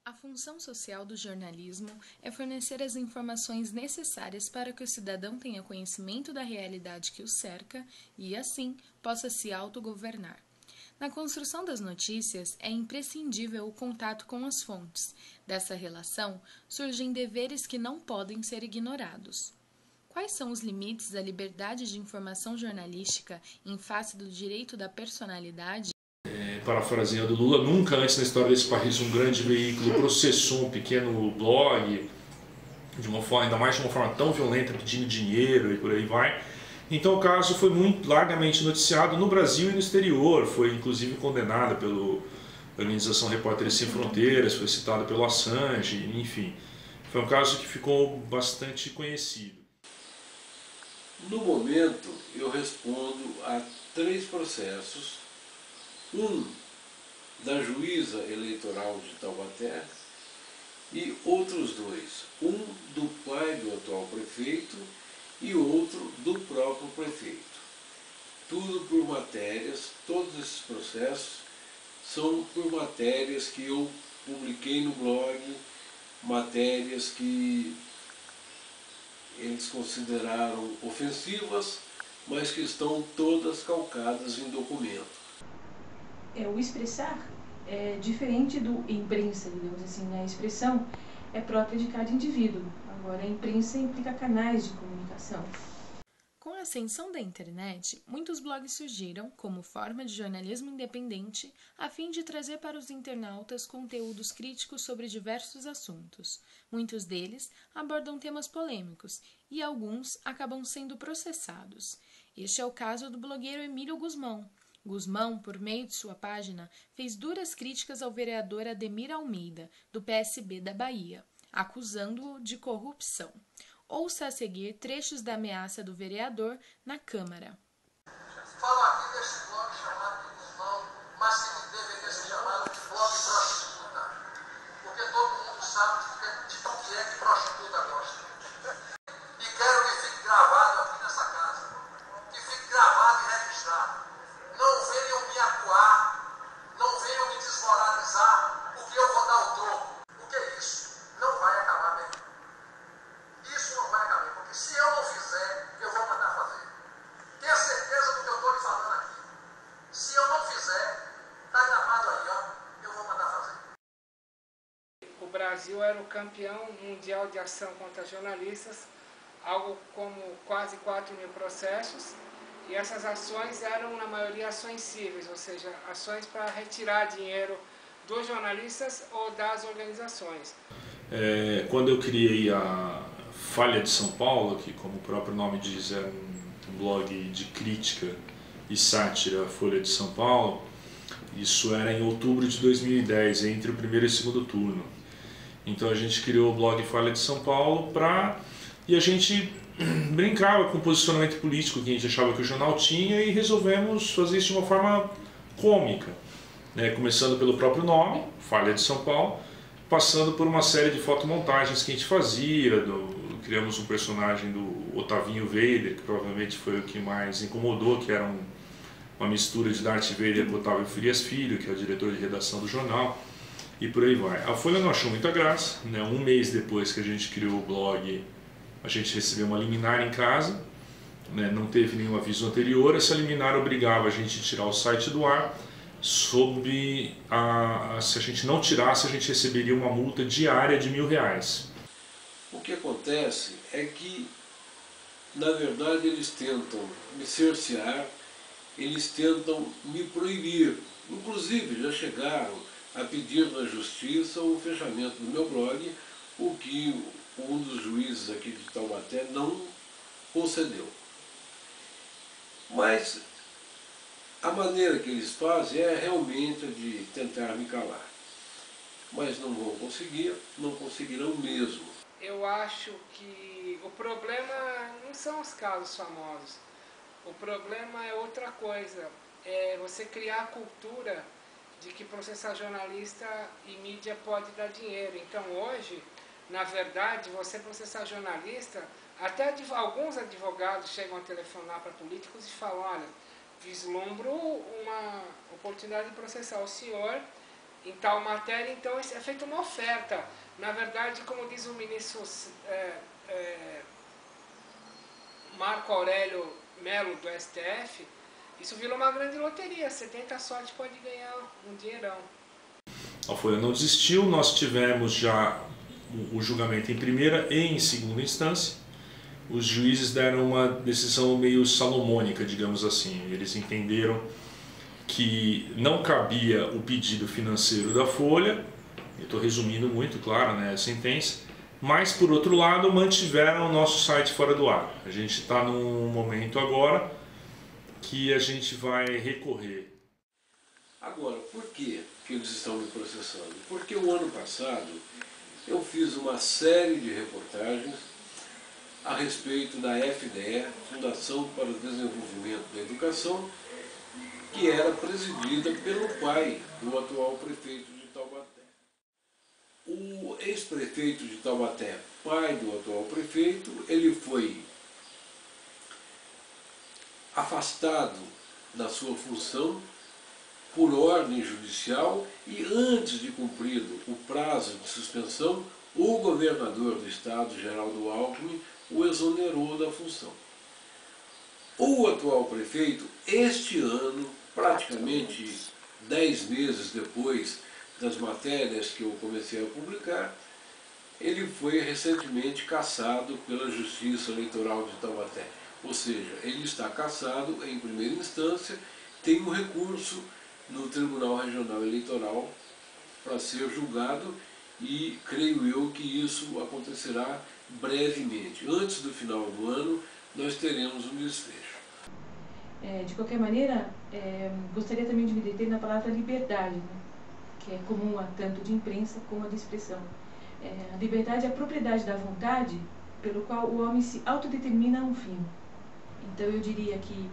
A função social do jornalismo é fornecer as informações necessárias para que o cidadão tenha conhecimento da realidade que o cerca e, assim, possa se autogovernar. Na construção das notícias, é imprescindível o contato com as fontes. Dessa relação, surgem deveres que não podem ser ignorados. Quais são os limites da liberdade de informação jornalística em face do direito da personalidade? Parafraseando Lula, nunca antes na história desse país um grande veículo processou um pequeno blog, de uma forma, ainda mais de uma forma tão violenta, pedindo dinheiro e por aí vai. Então o caso foi muito largamente noticiado no Brasil e no exterior, foi inclusive condenado pela organização Repórteres Sem Fronteiras, foi citado pelo Assange, enfim. Foi um caso que ficou bastante conhecido. No momento, eu respondo a 3 processos, um da juíza eleitoral de Taubaté e outros 2, um do pai do atual prefeito e outro do próprio prefeito. Tudo por matérias, todos esses processos são por matérias que eu publiquei no blog, matérias que eles consideraram ofensivas, mas que estão todas calcadas em documento. O expressar é diferente do imprensa, digamos assim, né? A expressão é própria de cada indivíduo. Agora, a imprensa implica canais de comunicação. Com a ascensão da internet, muitos blogs surgiram como forma de jornalismo independente a fim de trazer para os internautas conteúdos críticos sobre diversos assuntos. Muitos deles abordam temas polêmicos e alguns acabam sendo processados. Este é o caso do blogueiro Emílio Gusmão. Gusmão, por meio de sua página, fez duras críticas ao vereador Ademir Almeida, do PSB da Bahia, acusando-o de corrupção. Ouça a seguir trechos da ameaça do vereador na Câmara. Falo aqui desse blog chamado de Gusmão, mas que deveria ser chamado de blog prostituta, porque todo mundo sabe de que é que prostituta gosta. E quero que fique gravado aqui nessa casa, que fique gravado e registrado. Não venham me acuar, não venham me desmoralizar, porque eu vou dar o troco. O que é isso? Não vai acabar bem. Isso não vai acabar, porque se eu não fizer, eu vou mandar fazer. Tenha certeza do que eu estou lhe falando aqui. Se eu não fizer, está gravado aí, ó, eu vou mandar fazer. O Brasil era o campeão mundial de ação contra jornalistas, algo como quase 4.000 processos, e essas ações eram, na maioria, ações cíveis, ou seja, ações para retirar dinheiro dos jornalistas ou das organizações. Quando eu criei a Folha de São Paulo, que como o próprio nome diz é um blog de crítica e sátira à Folha de São Paulo, isso era em outubro de 2010, entre o primeiro e o segundo turno. Então a gente criou o blog Folha de São Paulo e a gente brincava com o posicionamento político que a gente achava que o jornal tinha e resolvemos fazer isso de uma forma cômica, né? Começando pelo próprio nome, Folha de São Paulo, passando por uma série de fotomontagens que a gente fazia, criamos um personagem do Otavinho Vader, que provavelmente foi o que mais incomodou, que era uma mistura de Darth Vader com Otávio Frias Filho, que é o diretor de redação do jornal, e por aí vai. A Folha não achou muita graça, né? Um mês depois que a gente criou o blog, a gente recebeu uma liminar em casa, né? Não teve nenhum aviso anterior, essa liminar obrigava a gente a tirar o site do ar, se a gente não tirasse, a gente receberia uma multa diária de R$1.000. O que acontece é que, na verdade, eles tentam me cercear, eles tentam me proibir. Inclusive, já chegaram a pedir na justiça o fechamento do meu blog, o que um dos juízes aqui de Taubaté não concedeu. Mas a maneira que eles fazem é realmente de tentar me calar. Mas não vão conseguir, não conseguirão mesmo. Eu acho que o problema não são os casos famosos. O problema é outra coisa. É você criar a cultura de que processar jornalista e mídia pode dar dinheiro. Então hoje, na verdade, você processar jornalista, até alguns advogados chegam a telefonar para políticos e falam, olha, vislumbro uma oportunidade de processar o senhor em tal matéria, então é feita uma oferta. Na verdade, como diz o ministro Marco Aurélio Melo do STF, isso virou uma grande loteria. Você tenta a sorte, pode ganhar um dinheirão. A Folha não desistiu, nós tivemos já o julgamento em primeira e em segunda instância. Os juízes deram uma decisão meio salomônica, digamos assim. Eles entenderam que não cabia o pedido financeiro da Folha, eu estou resumindo muito, claro, né, a sentença, mas, por outro lado, mantiveram o nosso site fora do ar. A gente está num momento agora que a gente vai recorrer. Agora, por que eles estão me processando? Porque o ano passado eu fiz uma série de reportagens a respeito da FDE, Fundação para o Desenvolvimento da Educação, que era presidida pelo pai do atual prefeito de Taubaté. O ex-prefeito de Taubaté, pai do atual prefeito, ele foi afastado da sua função por ordem judicial e, antes de cumprido o prazo de suspensão, o governador do estado, Geraldo Alckmin, o exonerou da função. O atual prefeito, este ano, praticamente 10 meses depois das matérias que eu comecei a publicar, ele foi recentemente cassado pela Justiça Eleitoral de Taubaté. Ou seja, ele está cassado em primeira instância, tem um recurso no Tribunal Regional Eleitoral para ser julgado e creio eu que isso acontecerá brevemente. Antes do final do ano, nós teremos um desfecho. De qualquer maneira, gostaria também de me deter na palavra liberdade, né? Que é comum a tanto de imprensa como a de expressão. A liberdade é a propriedade da vontade pelo qual o homem se autodetermina a um fim. Então eu diria que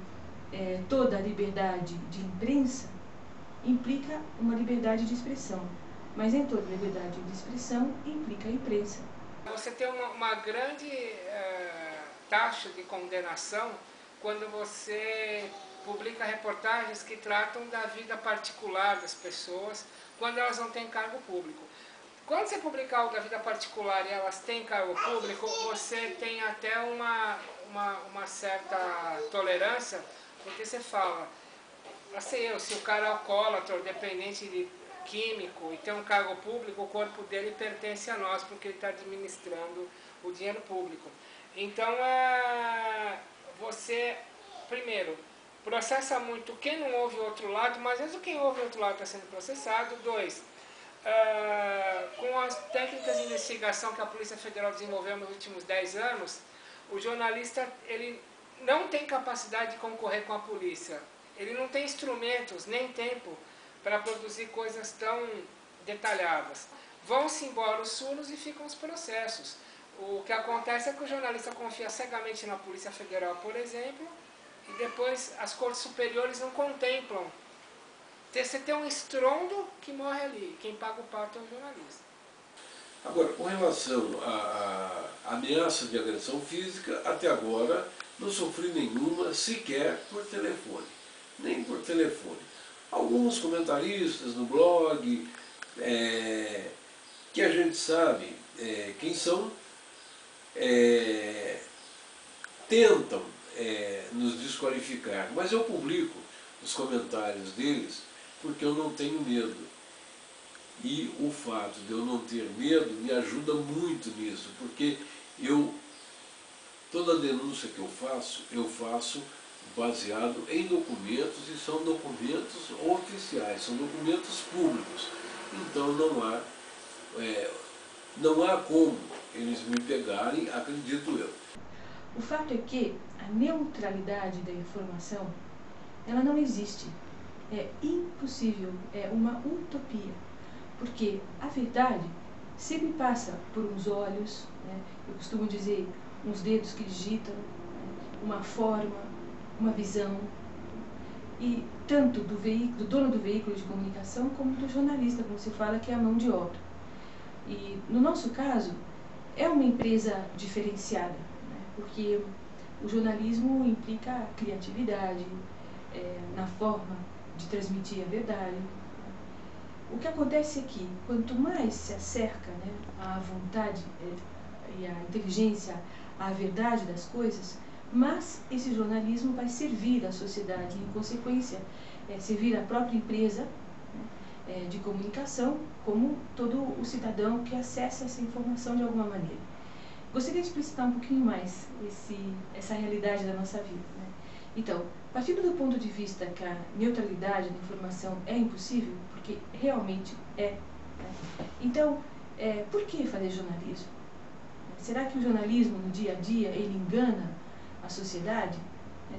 toda a liberdade de imprensa implica uma liberdade de expressão, mas nem toda liberdade de expressão implica a imprensa. Você tem uma grande taxa de condenação quando você publica reportagens que tratam da vida particular das pessoas, quando elas não têm cargo público. Quando você publica algo da vida particular e elas têm cargo público, você tem até uma certa tolerância, porque você fala, se o cara é alcoólatra ou dependente de químico e tem um cargo público, o corpo dele pertence a nós, porque ele está administrando o dinheiro público. Então, você, primeiro, processa muito quem não ouve o outro lado, mas mesmo quem ouve o outro lado está sendo processado. 2, com as técnicas de investigação que a Polícia Federal desenvolveu nos últimos 10 anos, o jornalista ele não tem capacidade de concorrer com a polícia. Ele não tem instrumentos, nem tempo, para produzir coisas tão detalhadas. Vão-se embora os furos e ficam os processos. O que acontece é que o jornalista confia cegamente na Polícia Federal, por exemplo, e depois as cortes superiores não contemplam. Você tem um estrondo que morre ali. Quem paga o pato é o jornalista. Agora, com relação à ameaça de agressão física, até agora não sofri nenhuma sequer por telefone. Nem por telefone. Alguns comentaristas no blog, que a gente sabe quem são, tentam nos desqualificar, mas eu publico os comentários deles porque eu não tenho medo. E o fato de eu não ter medo me ajuda muito nisso, porque toda denúncia que eu faço baseado em documentos, e são documentos oficiais, são documentos públicos. Então não há como eles me pegarem, acredito eu. O fato é que a neutralidade da informação, ela não existe. É impossível, é uma utopia. Porque a verdade sempre passa por uns olhos, né? Eu costumo dizer, uns dedos que digitam, né? Uma forma, uma visão, e tanto do dono do veículo de comunicação como do jornalista, como se fala, que é a mão de obra. E no nosso caso, é uma empresa diferenciada, né? Porque o jornalismo implica criatividade na forma de transmitir a verdade. O que acontece é que, quanto mais se acerca, né, à vontade e à inteligência, à verdade das coisas, mas esse jornalismo vai servir à sociedade, em consequência, servir à própria empresa, né, de comunicação, como todo o cidadão que acessa essa informação de alguma maneira. Gostaria de explicitar um pouquinho mais essa realidade da nossa vida, né? Então, partindo do ponto de vista que a neutralidade da informação é impossível, porque realmente é, né? Então, por que fazer jornalismo? Será que o jornalismo no dia a dia ele engana a sociedade?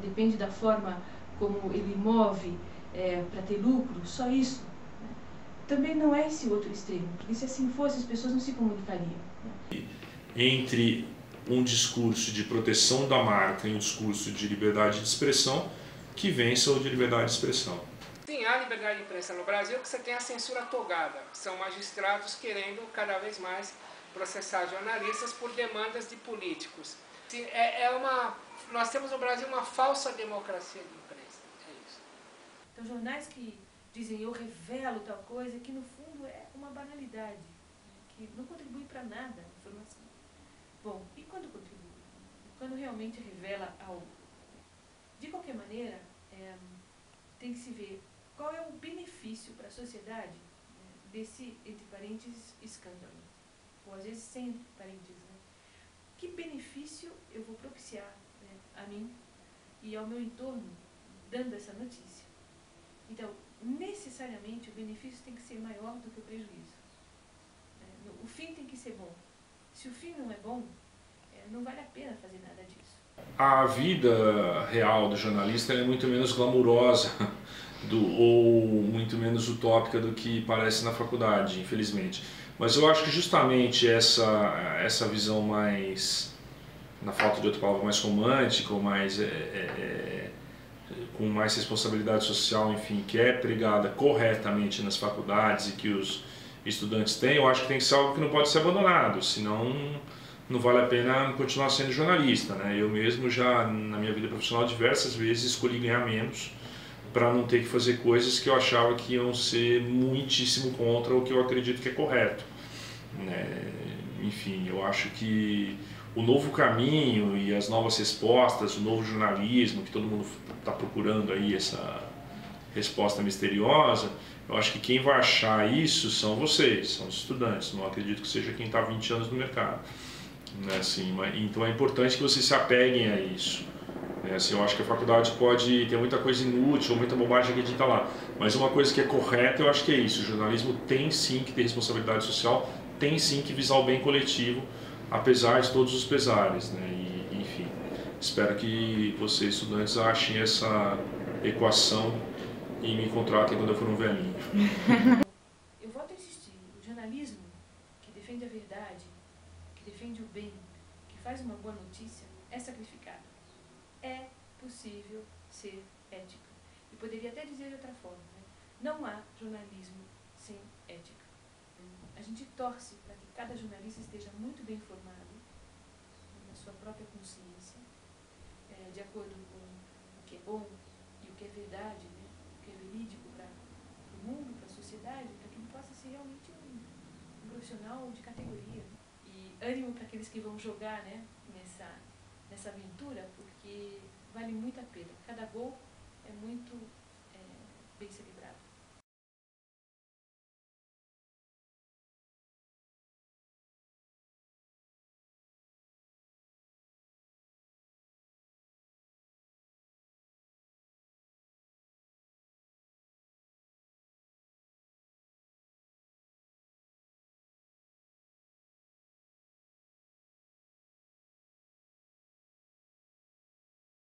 Depende da forma como ele move para ter lucro, só isso? Também não é esse outro extremo, porque se assim fosse as pessoas não se comunicariam. Entre um discurso de proteção da marca e um discurso de liberdade de expressão, que vença o de liberdade de expressão. Sim, há liberdade de imprensa no Brasil, que você tem a censura togada. São magistrados querendo cada vez mais processar jornalistas por demandas de políticos. Nós temos no Brasil uma falsa democracia de imprensa. É isso. Então, jornais que dizem eu revelo tal coisa, que no fundo é uma banalidade, né, que não contribui para nada a informação. Bom, e quando contribui? Quando realmente revela algo? De qualquer maneira, tem que se ver qual é o benefício para a sociedade, né, desse, entre parênteses, escândalo. Ou às vezes sem parênteses, né? Que benefício eu vou propiciar, né, a mim e ao meu entorno dando essa notícia? Então, necessariamente o benefício tem que ser maior do que o prejuízo. O fim tem que ser bom. Se o fim não é bom, não vale a pena fazer nada disso. A vida real do jornalista é muito menos glamurosa ou muito menos utópica do que parece na faculdade, infelizmente. Mas eu acho que justamente essa visão mais, na falta de outra palavra, mais romântica, ou mais, com mais responsabilidade social, enfim, que é pregada corretamente nas faculdades e que os estudantes têm, eu acho que tem que ser algo que não pode ser abandonado, senão não vale a pena continuar sendo jornalista, né? Eu mesmo já, na minha vida profissional, diversas vezes escolhi ganhar menos para não ter que fazer coisas que eu achava que iam ser muitíssimo contra o que eu acredito que é correto, né? Enfim, eu acho que o novo caminho e as novas respostas, o novo jornalismo, que todo mundo está procurando aí, essa resposta misteriosa, eu acho que quem vai achar isso são vocês, são os estudantes, não acredito que seja quem está há 20 anos no mercado. Né, assim, então é importante que vocês se apeguem a isso. Né, assim, eu acho que a faculdade pode ter muita coisa inútil, muita bobagem que edita lá, mas uma coisa que é correta, eu acho que é isso. O jornalismo tem sim que ter responsabilidade social, tem sim que visar o bem coletivo, apesar de todos os pesares. Né, e, enfim, espero que vocês, estudantes, achem essa equação e me contratem quando eu for um velhinho. Eu volto a insistir, o jornalismo que defende a verdade, que defende o bem, que faz uma boa notícia, é sacrificado. É possível ser ético. E poderia até dizer de outra forma, né? Não há jornalismo sem ética. A gente torce para que cada jornalista esteja muito bem informado, na sua própria consciência, de acordo com o que é bom e o que é verdade, né? O que é verídico para o mundo, para a sociedade, para que ele possa ser realmente um profissional de categoria. E ânimo para aqueles que vão jogar, né, nessa aventura, porque vale muito a pena. Cada gol é muito